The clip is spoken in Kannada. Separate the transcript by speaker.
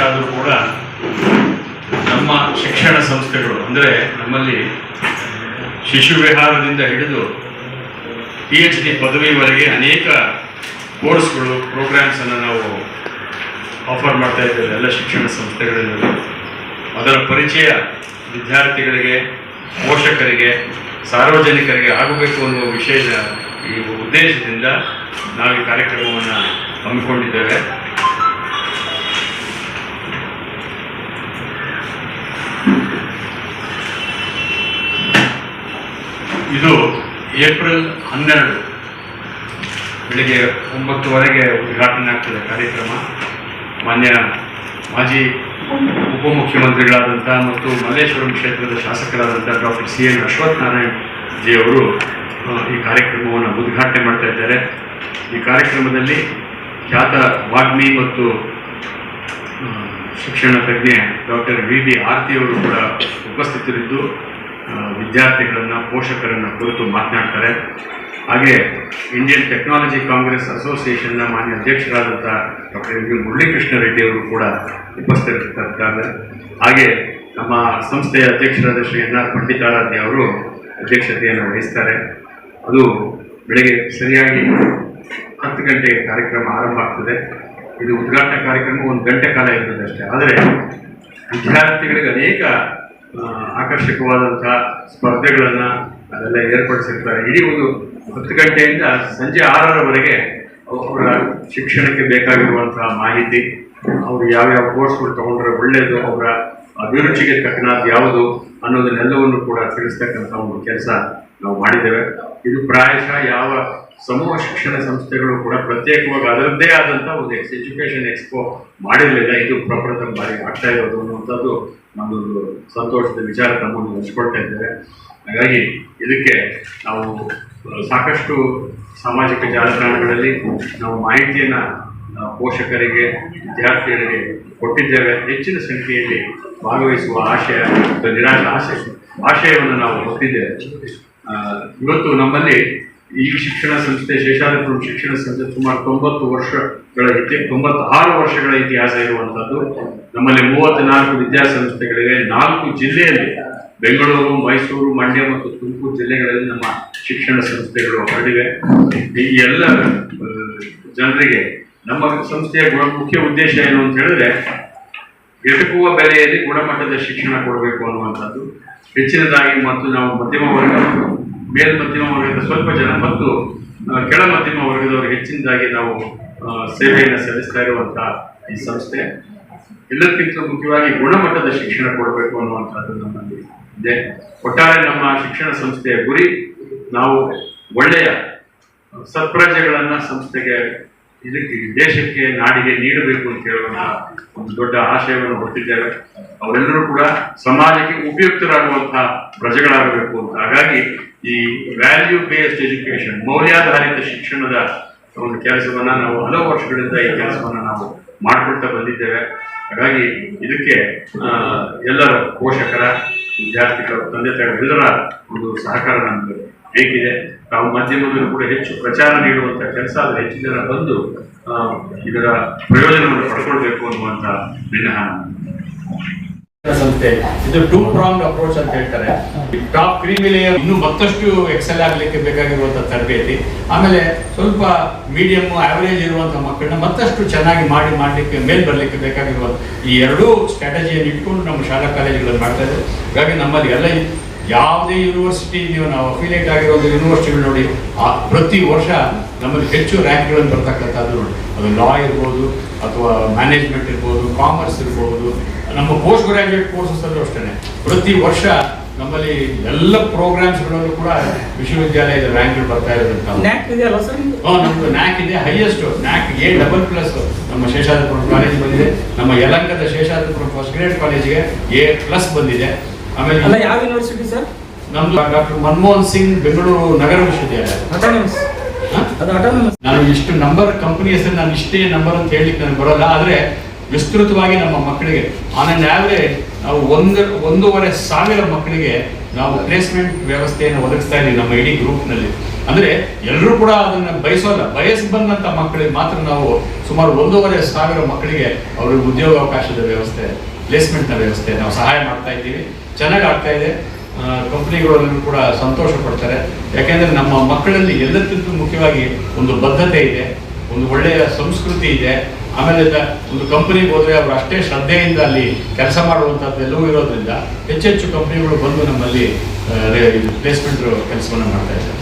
Speaker 1: ಆದರೂ ಕೂಡ ನಮ್ಮ ಶಿಕ್ಷಣ ಸಂಸ್ಥೆಗಳು ಅಂದರೆ ನಮ್ಮಲ್ಲಿ ಶಿಶು ವಿಹಾರದಿಂದ ಹಿಡಿದು PhD ಪದವಿವರೆಗೆ ಅನೇಕ ಕೋರ್ಸ್ಗಳು ಪ್ರೋಗ್ರಾಮ್ಸನ್ನು ನಾವು ಆಫರ್ ಮಾಡ್ತಾ ಇದ್ದೇವೆ ಎಲ್ಲ ಶಿಕ್ಷಣ ಸಂಸ್ಥೆಗಳಲ್ಲಿ. ಅದರ ಪರಿಚಯ ವಿದ್ಯಾರ್ಥಿಗಳಿಗೆ, ಪೋಷಕರಿಗೆ, ಸಾರ್ವಜನಿಕರಿಗೆ ಆಗಬೇಕು ಅನ್ನುವ ವಿಶೇಷ ಈ ಉದ್ದೇಶದಿಂದ ನಾವು ಈ ಕಾರ್ಯಕ್ರಮವನ್ನು ಹಮ್ಮಿಕೊಂಡಿದ್ದೇವೆ. ಇದು ಏಪ್ರಿಲ್ 12 ಬೆಳಿಗ್ಗೆ 9:00 ಉದ್ಘಾಟನೆ ಆಗ್ತದೆ ಕಾರ್ಯಕ್ರಮ. ಮಾನ್ಯ ಮಾಜಿ ಉಪಮುಖ್ಯಮಂತ್ರಿಗಳಾದಂಥ ಮತ್ತು ಮಲ್ಲೇಶ್ವರಂ ಕ್ಷೇತ್ರದ ಶಾಸಕರಾದಂಥ ಡಾಕ್ಟರ್ CN ಅಶ್ವತ್ಥನಾರಾಯಣ ಜಿ ಅವರು ಈ ಕಾರ್ಯಕ್ರಮವನ್ನು ಉದ್ಘಾಟನೆ ಮಾಡ್ತಾ ಇದ್ದಾರೆ. ಈ ಕಾರ್ಯಕ್ರಮದಲ್ಲಿ ಖ್ಯಾತ ವಾಗ್ಮಿ ಮತ್ತು ಶಿಕ್ಷಣ ತಜ್ಞೆ ಡಾಕ್ಟರ್ VB ಆರ್ತಿ ಅವರು ಕೂಡ ಉಪಸ್ಥಿತರಿದ್ದು ವಿದ್ಯಾರ್ಥಿಗಳನ್ನು, ಪೋಷಕರನ್ನು ಕುರಿತು ಮಾತನಾಡ್ತಾರೆ. ಹಾಗೆ ಇಂಡಿಯನ್ ಟೆಕ್ನಾಲಜಿ ಕಾಂಗ್ರೆಸ್ ಅಸೋಸಿಯೇಷನ್ನ ಮಾನ್ಯ ಅಧ್ಯಕ್ಷರಾದಂಥ ಡಾಕ್ಟರ್ MV ಮುರಳೀಕೃಷ್ಣ ರೆಡ್ಡಿ ಅವರು ಕೂಡ ಉಪಸ್ಥಿತರಿರ್ತಾರೆ. ಹಾಗೆ ನಮ್ಮ ಸಂಸ್ಥೆಯ ಅಧ್ಯಕ್ಷರಾದ ಶ್ರೀ NR ಪಂಡಿತಾರಾಧ್ಯ ಅವರು ಅಧ್ಯಕ್ಷತೆಯನ್ನು ವಹಿಸ್ತಾರೆ. ಅದು ಬೆಳಗ್ಗೆ ಸರಿಯಾಗಿ 10 ಗಂಟೆಗೆ ಕಾರ್ಯಕ್ರಮ ಆರಂಭ ಆಗ್ತದೆ. ಇದು ಉದ್ಘಾಟನಾ ಕಾರ್ಯಕ್ರಮ 1 ಗಂಟೆ ಕಾಲ ಇರ್ತದೆ ಅಷ್ಟೇ. ಆದರೆ ವಿದ್ಯಾರ್ಥಿಗಳಿಗೆ ಅನೇಕ ಆಕರ್ಷಕವಾದಂಥ ಸ್ಪರ್ಧೆಗಳನ್ನು ಅದೆಲ್ಲ ಏರ್ಪಡಿಸಿರ್ತಾರೆ. ಇಡೀ ಒಂದು 10 ಗಂಟೆಯಿಂದ ಸಂಜೆ 6ರವರೆಗೆ ಅವರ ಶಿಕ್ಷಣಕ್ಕೆ ಬೇಕಾಗಿರುವಂತಹ ಮಾಹಿತಿ, ಅವರು ಯಾವ್ಯಾವ ಕೋರ್ಸ್ಗಳು ತಗೊಂಡ್ರೆ ಒಳ್ಳೆಯದು, ಅವರ ಅಭಿರುಚಿಗೆ ತಕ್ಕನಾದ ಯಾವುದು ಅನ್ನೋದನ್ನೆಲ್ಲವನ್ನು ಕೂಡ ತಿಳಿಸ್ತಕ್ಕಂಥ ಒಂದು ಕೆಲಸ ನಾವು ಮಾಡಿದ್ದೇವೆ. ಇದು ಪ್ರಾಯಶಃ ಯಾವ ಸಮೂಹ ಶಿಕ್ಷಣ ಸಂಸ್ಥೆಗಳು ಕೂಡ ಪ್ರತ್ಯೇಕವಾಗಿ ಅದರದ್ದೇ ಆದಂಥ ಒಂದು ಎಜುಕೇಷನ್ ಎಕ್ಸ್ಪೋ ಮಾಡಿರಲಿಲ್ಲ. ಇದು ಪ್ರಪ್ರಥಮ ಬಾರಿ ಆಗ್ತಾ ಇರೋದು ಅನ್ನುವಂಥದ್ದು ನಮ್ಮೊಂದು ಸಂತೋಷದ ವಿಚಾರ ತಮ್ಮನ್ನು ಹಂಚ್ಕೊಳ್ತಾ ಇದ್ದೇವೆ. ಹಾಗಾಗಿ ಇದಕ್ಕೆ ನಾವು ಸಾಕಷ್ಟು ಸಾಮಾಜಿಕ ಜಾಲತಾಣಗಳಲ್ಲಿ ನಾವು ಮಾಹಿತಿಯನ್ನು ಪೋಷಕರಿಗೆ, ವಿದ್ಯಾರ್ಥಿಗಳಿಗೆ ಕೊಟ್ಟಿದ್ದೇವೆ. ಹೆಚ್ಚಿನ ಸಂಖ್ಯೆಯಲ್ಲಿ ಭಾಗವಹಿಸುವ ಆಶಯವನ್ನು ನಾವು ಹೊತ್ತಿದ್ದೇವೆ. ಇವತ್ತು ನಮ್ಮಲ್ಲಿ ಈ ಶಿಕ್ಷಣ ಸಂಸ್ಥೆ ಶೇಷಾದ್ರಿಪುರಂ ಶಿಕ್ಷಣ ಸಂಸ್ಥೆ ಸುಮಾರು 96 ವರ್ಷಗಳ ಇತಿಹಾಸ ಇರುವಂಥದ್ದು. ನಮ್ಮಲ್ಲಿ 34 ವಿದ್ಯಾಸಂಸ್ಥೆಗಳಿವೆ. 4 ಜಿಲ್ಲೆಯಲ್ಲಿ, ಬೆಂಗಳೂರು, ಮೈಸೂರು, ಮಂಡ್ಯ ಮತ್ತು ತುಮಕೂರು ಜಿಲ್ಲೆಗಳಲ್ಲಿ ನಮ್ಮ ಶಿಕ್ಷಣ ಸಂಸ್ಥೆಗಳು ಹರಡಿವೆ. ಈ ಎಲ್ಲ ಜನರಿಗೆ ನಮ್ಮ ಸಂಸ್ಥೆಯ ಮುಖ್ಯ ಉದ್ದೇಶ ಏನು ಅಂತ ಹೇಳಿದ್ರೆ, ಎಟಕುವ ಬೆಲೆಯಲ್ಲಿ ಗುಣಮಟ್ಟದ ಶಿಕ್ಷಣ ಕೊಡಬೇಕು ಅನ್ನುವಂಥದ್ದು. ಹೆಚ್ಚಿನದಾಗಿ ಮತ್ತು ನಾವು ಮಧ್ಯಮ ವರ್ಗ, ಮೇಲ್ಮಧ್ಯಮ ವರ್ಗದ ಸ್ವಲ್ಪ ಜನ ಮತ್ತು ಕೆಳ ಮಧ್ಯಮ ವರ್ಗದವರು ಹೆಚ್ಚಿನದಾಗಿ ನಾವು ಸೇವೆಯನ್ನು ಸಲ್ಲಿಸ್ತಾ ಇರುವಂಥ ಈ ಸಂಸ್ಥೆ ಎಲ್ಲಕ್ಕಿಂತ ಮುಖ್ಯವಾಗಿ ಗುಣಮಟ್ಟದ ಶಿಕ್ಷಣ ಕೊಡಬೇಕು ಅನ್ನುವಂಥದ್ದು ನಮ್ಮಲ್ಲಿ ಇದೆ. ಒಟ್ಟಾರೆ ನಮ್ಮ ಶಿಕ್ಷಣ ಸಂಸ್ಥೆಯ ಗುರಿ, ನಾವು ಒಳ್ಳೆಯ ಸತ್ಪ್ರಜೆಗಳನ್ನು ಸಂಸ್ಥೆಗೆ, ಇದಕ್ಕೆ ದೇಶಕ್ಕೆ, ನಾಡಿಗೆ ನೀಡಬೇಕು ಅಂತ ಹೇಳುವಂಥ ಒಂದು ದೊಡ್ಡ ಆಶಯವನ್ನು ಹೊತ್ತಿದ್ದೇವೆ. ಅವರೆಲ್ಲರೂ ಕೂಡ ಸಮಾಜಕ್ಕೆ ಉಪಯುಕ್ತರಾಗುವಂತಹ ಪ್ರಜೆಗಳಾಗಬೇಕು ಅಂತ. ಹಾಗಾಗಿ ಈ ವ್ಯಾಲ್ಯೂ ಬೇಸ್ಡ್ ಎಜುಕೇಶನ್, ಮೌಲ್ಯಾಧಾರಿತ ಶಿಕ್ಷಣದ ಒಂದು ಕೆಲಸವನ್ನು ನಾವು ಹಲವು ವರ್ಷಗಳಿಂದ ಈ ಕೆಲಸವನ್ನು ನಾವು ಮಾಡಿಕೊಳ್ತಾ ಬಂದಿದ್ದೇವೆ. ಹಾಗಾಗಿ ಇದಕ್ಕೆ ಎಲ್ಲರ ಪೋಷಕರ, ವಿದ್ಯಾರ್ಥಿಗಳ, ತಂದೆ ತಾಯಿಗಳೆಲ್ಲರ ಒಂದು ಸಹಕಾರ ನಮಗೆ ಬೇಕಿದೆ. ತಾವು ಮಾಧ್ಯಮದಲ್ಲೂ ಕೂಡ ಹೆಚ್ಚು ಪ್ರಚಾರ ನೀಡುವಂಥ ಕೆಲಸ, ಆದರೆ ಹೆಚ್ಚು ಜನ ಬಂದು ಇದರ ಪ್ರಯೋಜನವನ್ನು ಪಡ್ಕೊಳ್ಬೇಕು ಅನ್ನುವಂಥ ವಿನಃ ಸಂಸ್ಥೆ. ಇದು 2-pronged ಅಪ್ರೋಚ್ ಅಂತ ಹೇಳ್ತಾರೆ. ಟಾಪ್ ಕ್ರೀಮಿ ಲೇಯರ್ ಇನ್ನೂ ಮತ್ತಷ್ಟು ಎಕ್ಸೆಲ್ ಆಗಲಿಕ್ಕೆ ಬೇಕಾಗಿರುವಂಥ ತರಬೇತಿ, ಆಮೇಲೆ ಸ್ವಲ್ಪ ಮೀಡಿಯಮ್ ಆವರೇಜ್ ಇರುವಂಥ ಮಕ್ಕಳನ್ನ ಮತ್ತಷ್ಟು ಚೆನ್ನಾಗಿ ಮಾಡಲಿಕ್ಕೆ ಮೇಲ್ ಬರಲಿಕ್ಕೆ ಬೇಕಾಗಿರುವಂಥ ಈ ಎರಡೂ ಸ್ಟ್ರಾಟಜಿಯನ್ನು ಇಟ್ಕೊಂಡು ನಮ್ಮ ಶಾಲಾ ಕಾಲೇಜುಗಳನ್ನು ಮಾಡ್ತಾ ಇದ್ದಾರೆ. ಹಾಗಾಗಿ ನಮ್ಮಲ್ಲಿ ಎಲ್ಲ ಯಾವುದೇ ಯೂನಿವರ್ಸಿಟಿ ನಾವು ಅಫಿಲಿಯೇಟ್ ಆಗಿರೋದು ಯೂನಿವರ್ಸಿಟಿಗಳು ನೋಡಿ, ಪ್ರತಿ ವರ್ಷ ನಮ್ಮಲ್ಲಿ ಹೆಚ್ಚು ರ್ಯಾಂಕ್ಗಳನ್ನು ಬರ್ತಕ್ಕಂಥದ್ದು ನೋಡಿ. ಅದು ಲಾ ಇರ್ಬೋದು, ಅಥವಾ ಮ್ಯಾನೇಜ್ಮೆಂಟ್ ಇರ್ಬೋದು, ಕಾಮರ್ಸ್ ಇರ್ಬೋದು, ನಮ್ಮ ಪೋಸ್ಟ್ ಗ್ರಾಜ್ಯುಯೇಟ್ ಕೋರ್ಸಸ್ಸಲ್ಲೂ ಅಷ್ಟೇ ಪ್ರತಿ ವರ್ಷ ನಮ್ಮಲ್ಲಿ ಎಲ್ಲ ಪ್ರೋಗ್ರಾಮ್ಸ್ಗಳಲ್ಲೂ ಕೂಡ ವಿಶ್ವವಿದ್ಯಾಲಯದ ರ್ಯಾಂಕ್ಗಳು ಬರ್ತಾ ಇರೋದಂತ. ನಮ್ಮದು ನ್ಯಾಕ್ ಇದೆ, ಹೈಯೆಸ್ಟ್ ನ್ಯಾಕ್ A++ ನಮ್ಮ ಶೇಷಾದ್ರಿಪುರಂ ಕಾಲೇಜ್ ಬಂದಿದೆ. ನಮ್ಮ ಯಲಹಂಕದ ಶೇಷಾದ್ರಿಪುರಂ ಫಸ್ಟ್ ಗ್ರೇಡ್ ಕಾಲೇಜಿಗೆ A+ ಬಂದಿದೆ. ಆಮೇಲೆ
Speaker 2: ಯಾವ ಯೂನಿವರ್ಸಿಟಿ ಸರ್?
Speaker 1: ನಮ್ದು ಡಾಕ್ಟರ್ ಮನಮೋಹನ್ ಸಿಂಗ್ ಬೆಂಗಳೂರು ನಗರ ವಿಶ್ವವಿದ್ಯಾಲಯ. ನಾನು ಇಷ್ಟು ನಂಬರ್ ಕಂಪನಿ ಹೆಸರು ನಾನು ಇಷ್ಟೇ ನಂಬರ್ ಅಂತ ಹೇಳಲಿಕ್ಕೆ ನನಗೆ ಬರೋಲ್ಲ. ಆದರೆ ವಿಸ್ತೃತವಾಗಿ ನಮ್ಮ ಮಕ್ಕಳಿಗೆ ಆನ್ ಆನ್ ಆವ್ರೇಜ್ ನಾವು 1,500 ಮಕ್ಕಳಿಗೆ ನಾವು ಪ್ಲೇಸ್ಮೆಂಟ್ ವ್ಯವಸ್ಥೆಯನ್ನು ಒದಗಿಸ್ತಾ ಇದ್ದೀವಿ ನಮ್ಮ ಇಡೀ ಗ್ರೂಪ್ನಲ್ಲಿ.
Speaker 2: ಅಂದರೆ ಎಲ್ಲರೂ ಕೂಡ ಅದನ್ನು ಬಯಸೋಲ್ಲ, ಬಯಸಿ ಬಂದಂಥ ಮಕ್ಕಳಿಗೆ ಮಾತ್ರ ನಾವು ಸುಮಾರು 1,500 ಮಕ್ಕಳಿಗೆ ಅವ್ರಿಗೆ ಉದ್ಯೋಗಾವಕಾಶದ ವ್ಯವಸ್ಥೆ, ಪ್ಲೇಸ್ಮೆಂಟ್ನ ವ್ಯವಸ್ಥೆ ನಾವು ಸಹಾಯ ಮಾಡ್ತಾ ಇದ್ದೀವಿ. ಚೆನ್ನಾಗಿ ಆಗ್ತಾ ಇದೆ. ಕಂಪ್ನಿಗಳಲ್ಲೂ ಕೂಡ ಸಂತೋಷ ಪಡ್ತಾರೆ. ಯಾಕೆಂದರೆ ನಮ್ಮ ಮಕ್ಕಳಲ್ಲಿ ಎಲ್ಲಕ್ಕಿಂತ ಮುಖ್ಯವಾಗಿ ಒಂದು ಬದ್ಧತೆ ಇದೆ, ಒಂದು ಒಳ್ಳೆಯ ಸಂಸ್ಕೃತಿ ಇದೆ. ಆಮೇಲೆ ಒಂದು ಕಂಪನಿಗೆ ಹೋದರೆ ಅವರು ಅಷ್ಟೇ ಶ್ರದ್ಧೆಯಿಂದ ಅಲ್ಲಿ ಕೆಲಸ ಮಾಡುವಂಥದ್ದೆಲ್ಲವೂ ಇರೋದ್ರಿಂದ ಹೆಚ್ಚೆಚ್ಚು ಕಂಪ್ನಿಗಳು ಬಂದು ನಮ್ಮಲ್ಲಿ ಪ್ಲೇಸ್ಮೆಂಟ್ ಕೆಲಸವನ್ನು ಮಾಡ್ತಾ ಇದ್ದಾರೆ.